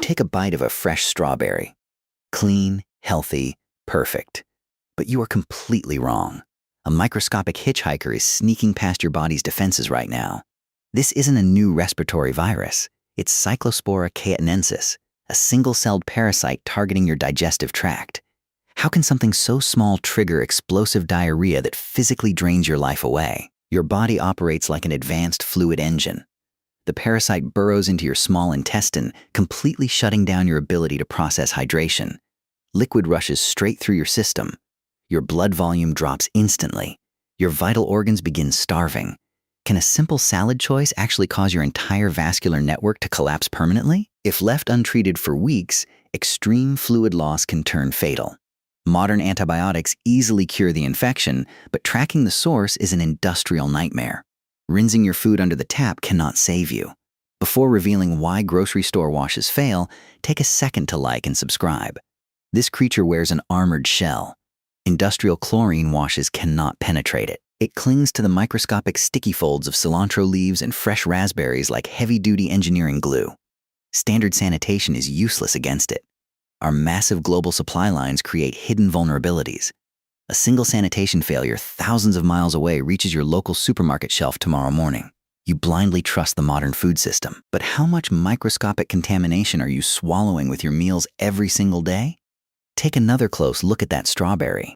take a bite of a fresh strawberry. Clean, healthy, perfect. But you are completely wrong. A microscopic hitchhiker is sneaking past your body's defenses right now. This isn't a new respiratory virus. It's Cyclospora cayetanensis, a single-celled parasite targeting your digestive tract. How can something so small trigger explosive diarrhea that physically drains your life away? Your body operates like an advanced fluid engine. The parasite burrows into your small intestine, completely shutting down your ability to process hydration. Liquid rushes straight through your system. Your blood volume drops instantly. Your vital organs begin starving. Can a simple salad choice actually cause your entire vascular network to collapse permanently? If left untreated for weeks, extreme fluid loss can turn fatal. Modern antibiotics easily cure the infection, but tracking the source is an industrial nightmare. Rinsing your food under the tap cannot save you. Before revealing why grocery store washes fail, take a second to like and subscribe. This creature wears an armored shell. Industrial chlorine washes cannot penetrate it. It clings to the microscopic sticky folds of cilantro leaves and fresh raspberries like heavy-duty engineering glue. Standard sanitation is useless against it. Our massive global supply lines create hidden vulnerabilities. A single sanitation failure thousands of miles away reaches your local supermarket shelf tomorrow morning. You blindly trust the modern food system. But how much microscopic contamination are you swallowing with your meals every single day? Take another close look at that strawberry.